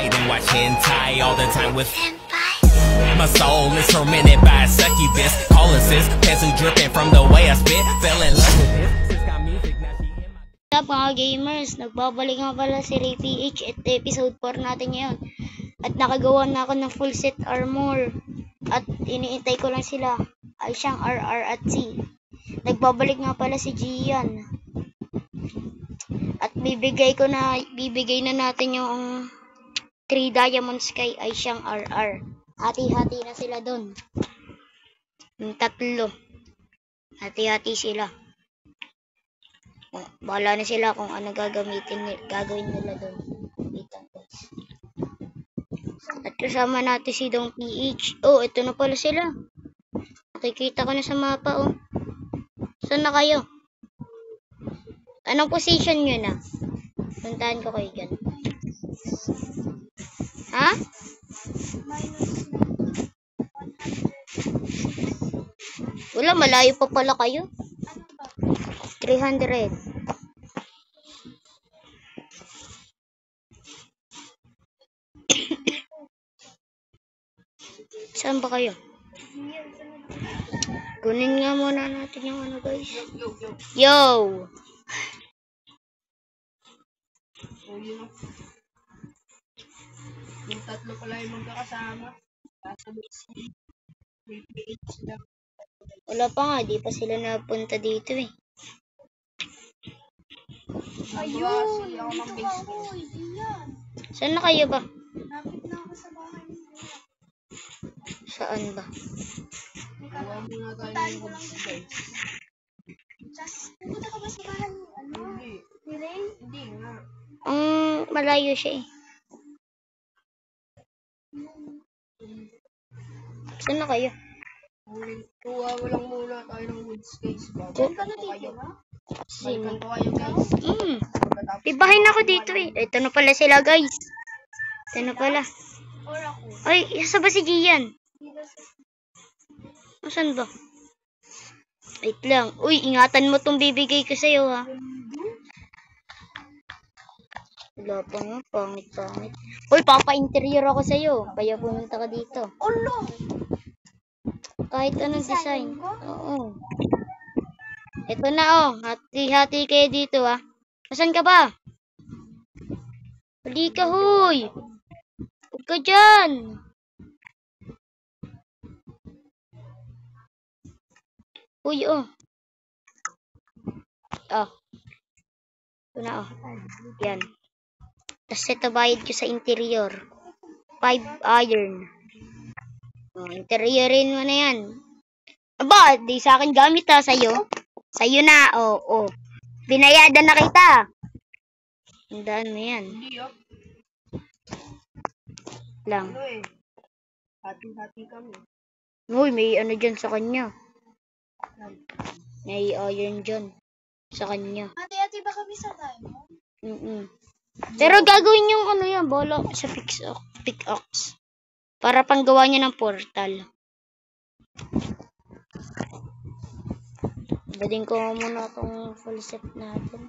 night and watch hentai all the time with my soul is tormented by a succubus. Calling sis, pencil dripping from the way I spit. Fell in love with this. Sis got music, now she in my... What's up mga gamers? Nagbabalik nga pala si Ray PH at episode 4 natin ngayon. At nakagawa na ako ng full set armor. At iniintay ko lang sila. Ay siyang RR at C. Nagbabalik nga pala si Gian. At bibigay na natin yung 3 diamonds kay ay siyang RR. Hati-hati na sila doon. Yung 3. Hati-hati sila. Bahala na sila kung ano gagawin nila doon. Dito guys. At kasama natin si Dong PH. Oh, ito na pala sila. Nakikita ko na sa mapa oh. Saan na kayo? Anong position nyo na? Puntahan ko kayo dyan. Ha? Wala, malayo pa pala kayo. 300. Saan ba kayo? Kunin nga muna natin yung ano guys. Yo! Yung 3 pala yung magkakasama. Wala pa nga, di pa sila napunta dito eh. Ayun! Ako ng base ko. Saan na kayo ba? Napit na ako sa bahay niya. Saan ba? Gawa muna tayo ng base guys. Pupunta ka ba sa bahay niya? Ano? Hindi. Hindi nga. Malayo siya eh. Saan na kayo? Kuha mo lang muna tayo ng woods guys. Diyan ka na dito ba? Sino? Balikan ko kayo guys. Ibahin ako dito eh. Ito na pala sila guys. Ito na pala. Or ako. Ay, isa ba si Gian? Saan ba? Wait lang. Uy, ingatan mo tong bibigay ko sa'yo ha. Wala pa nga, pangit. Uy, papa-interior ako sa'yo. Kaya pumunta ka dito. Ulo! Kahit anong design. Oo. Ito na oh. Hati-hati kayo dito ah. Nasaan ka ba? Hali ka huy. Huwag ka dyan. Uy oh. Oh. Ito na oh. Yan. Tapos ito bayad ko sa interior. 5 iron. Oh, interiorin mo na yan. Aba, di sa akin gamit ha, sa'yo. Sa'yo na, oh. Binayadan na kita. Tandaan mo yan. Hindi ah. Lang. Ano eh. Hati-hati kami. Uy, may ano dyan sa kanya. May iron dyan. Sa kanya. Hati-hati ba kami sa diamond? Pero gagawin yung ano yan, bola sa pickaxe. Para panggawa niya ng portal. Badin ko muna itong full set natin.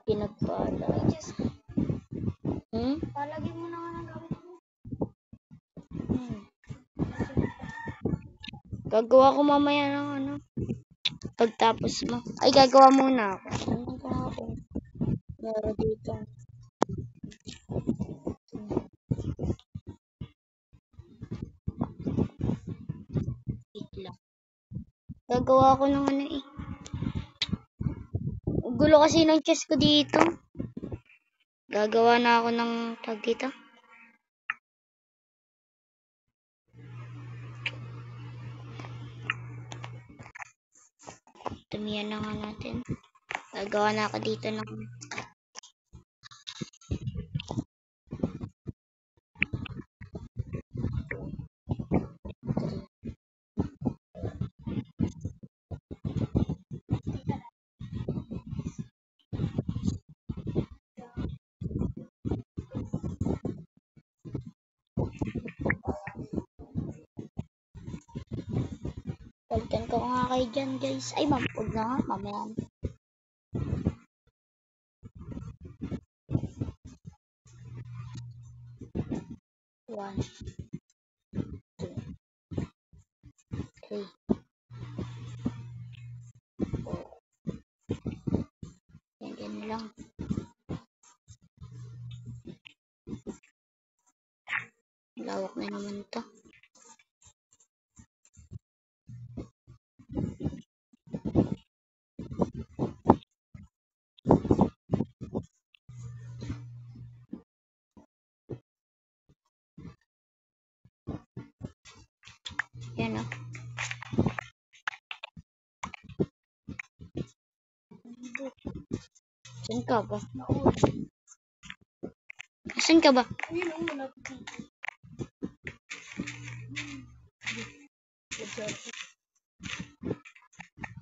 Pinagpala. Palagyan mo na nga ng gamit mo. Gagawa ko mamaya ng ano. Pagtapos mo. Ay, gagawa muna ako. Ano ba ako? Meron dito. Gagawa ko ng ano eh. Gulo kasi ng chest ko dito. Gagawa na ako ng tag dito. Tumiyan na nga natin. Gagawa na ako dito ng Palitan ko nga kayo dyan, guys. Ay, huwag na nga. Mamaya. 1, 2, 3, 4. Yan lang. Lawak na naman to. Yan o. Saan ka ba? Saan ka ba?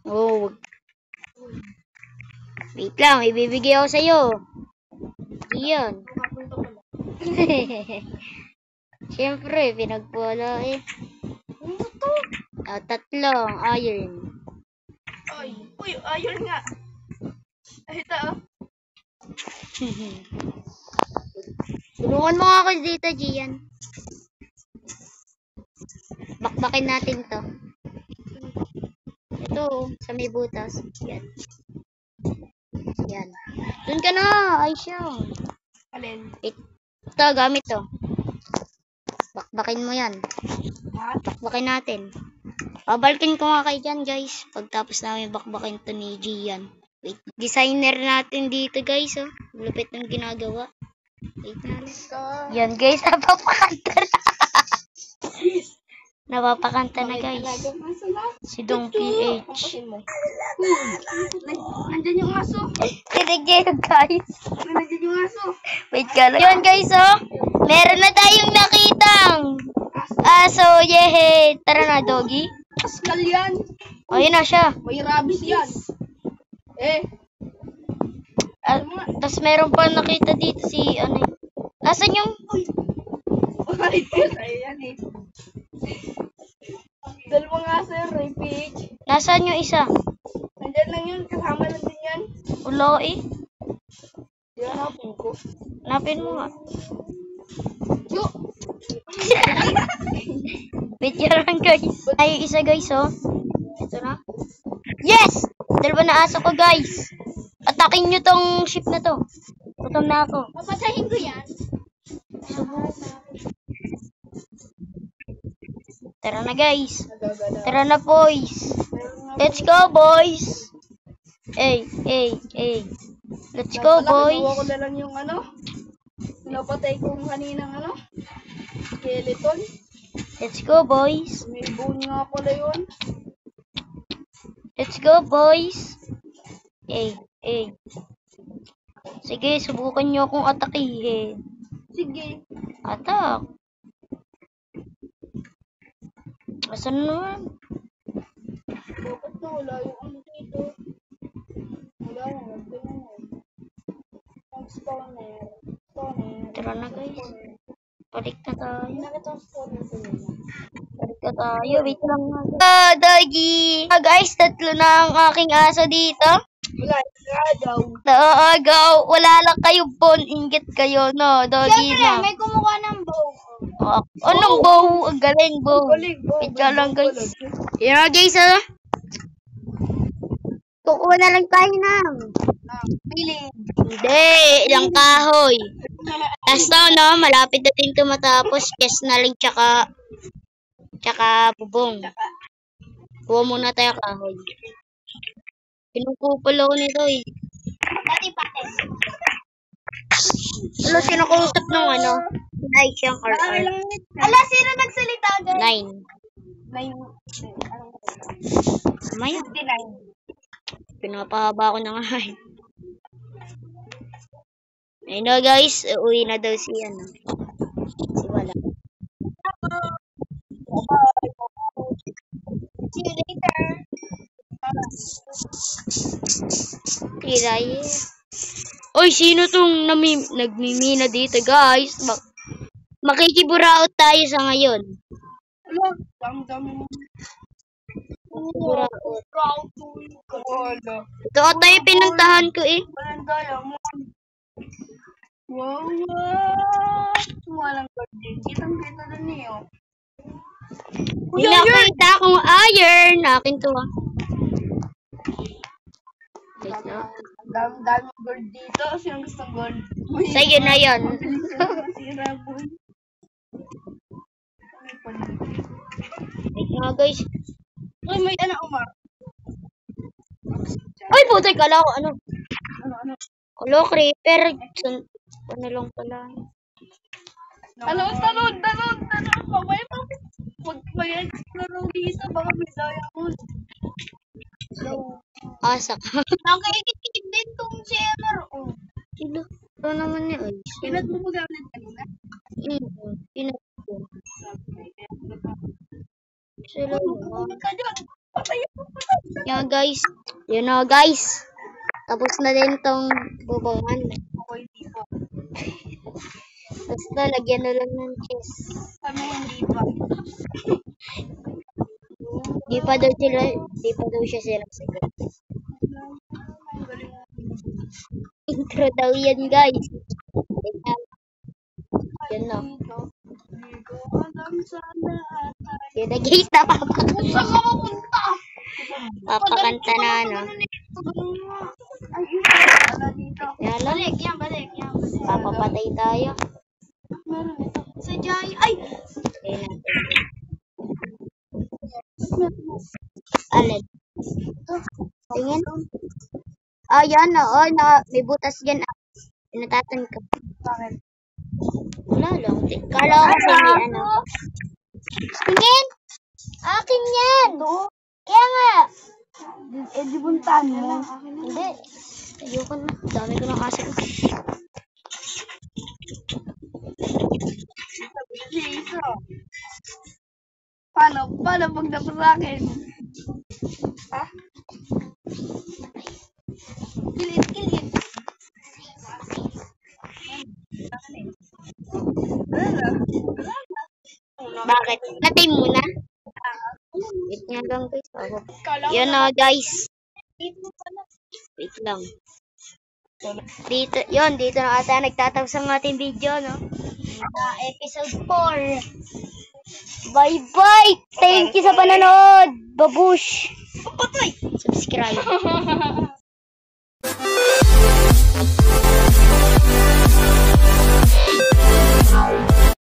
Oh, wait lang, ibibigay ako sa'yo. Iyan. Siyempre, pinagpula eh. Tatlong iron. Ay, uy, ayun nga. Ay, ito oh. Tulungan mo ako dito, Gian. Bakbakin natin to. Ito, sa may butas. Yan. Yan. Doon ka na. Ay, siya. Alin? Ito, gamit to. Bakbakin mo yan. Ha? Bakbakin natin. Babalikin ko nga kay Gian, guys. Pagtapos namin bakbakin to ni Gian. Wait, designer natin dito, guys. Oh. Lupit ng ginagawa. Wait na lang. Yan, guys. Napapakanta na. Napapakanta na, guys. Si Dong PH. Nandyan yung aso. Tinigil, guys. Nandyan yung aso. Wait ka lang. Yun, guys, oh. Meron na tayong nakitang aso. Yehey. Tara na, doggy. Pascal yan. O, yun na siya. May rabies yan. Tapos meron pa nakita dito si, ano eh. Nasaan yung... Ayan eh. Dalawang aso yan, Ray PH. Nasaan yung isa? Nandyan lang yun. Kasama lang din yan. Ulo eh. Yan hapon ko. Hanapin mo nga. Yo! Wait lang, guys. Ay, isa, guys, oh. Ito na. Yes! Dalawa na aso ko, guys. Atakin nyo tong ship na to. Gutom na ako. Papatayin ko yan. Tara na, guys. Tara na, boys. Let's go, boys. Hey. Let's go, boys. Nakuha ko na lang yung ano. Napatay kong kaninang ano. Skeleton. Let's go, boys. May bone nga pala yun. Let's go, boys. Hey. Sige, subukan nyo akong atakihin. Sige. Atak. Asan naman? Bakit na wala yung ano dito? Wala yung ang spawner. Tara na, guys. Balik na tayo. Nakita ang spawner ko nila. Balik na tayo. Wait lang nga. Doggy! Guys, tatlo na ang aking aso dito. Wala, nagagaw. Naagaw. Wala lang kayo, bon. Inggit kayo, no? Doggy na. may kumuha ng bow. Anong bow? Ang galing, bow. Galing, bow. Wait ka lang, guys. Yan na, guys, ah. Kukuha na lang tayo ng... Piling. Hindi, ilang kahoy. Basta, no, malapit na din ito matapos. Kes na lang, tsaka bubong. Kuha muna tayo kahoy. Pinukupal ako nito, eh. Pati. Ano, sinukusap ng ano? Ay, siyang RR. Ala, sino nagsalita, guys? 9. 9. Kamaya. 59. Pinapahaba ko na nga, eh. Ayun na, guys. Uwi na daw si, ano. Si Wala. See you later. Tira, yeah. Oy, sino tong nagmimina dito, guys? Makikiburaot tayo sa ngayon. Ala, dami-dami mo. Buraot. Proud to you. Wala. Ito ata yung pinuntahan ko, eh. Walang daya mo. Wow. Walang garden. Kitang-kita doon niyo. May nakita akong iron. Akin to ah. Wait na. Ang daming gold dito. Sino gusto gold? Sa'yo na yan. Masira po. Wait na guys. Uy, may ano, Umar. Ay, putay, kala ko ano. Ano? Kala creeper. Ano lang pala. Talon. Mamaya pa. Mag-explore dito. Baka may diamond. Asa ka. Nakaikit-ikit din tong server. Oh. Sino? Ito naman niya. Ay, Pinat mo gamit kanina? Pinat ko. Sila Huwag ka dyan. Patayin mo. yan guys. Yun na guys. Tapos na din tong bubangan. Ako hindi po. Tapos na, lagyan na lang ng chest. Kami hindi pa. Di pa daw siya sinasagot. Ang galing mo. Intro daw yan guys. Yan na. Hindi ko alam sana at Yun na guys, napapakanta. saan ka mapunta? Papakanta na ano. Ay, wala dito. Yan lang. Balik. Papapatay tayo. Meron ito. Sa Jai. Ay! Ayun natin. Alin? Tingin. Yan na. Oh, may butas dyan. Pinatatan ka. Bakit? Wala lang. Kala ko kasi may ano. Tingin! Akin yan! Kaya nga! Di buntan mo. Hindi. Ayoko na. Dami ko na kasi. Isa. Paano pag dapat sa akin? Ha? Kilit. Bakit? Natay muna. Wait nga lang guys. Yan na guys. Wait lang. Dito na ata nagtatapos ang ating video, no? Episode 4. Bye-bye! Thank you sa panonood! Babush! Patay! Subscribe!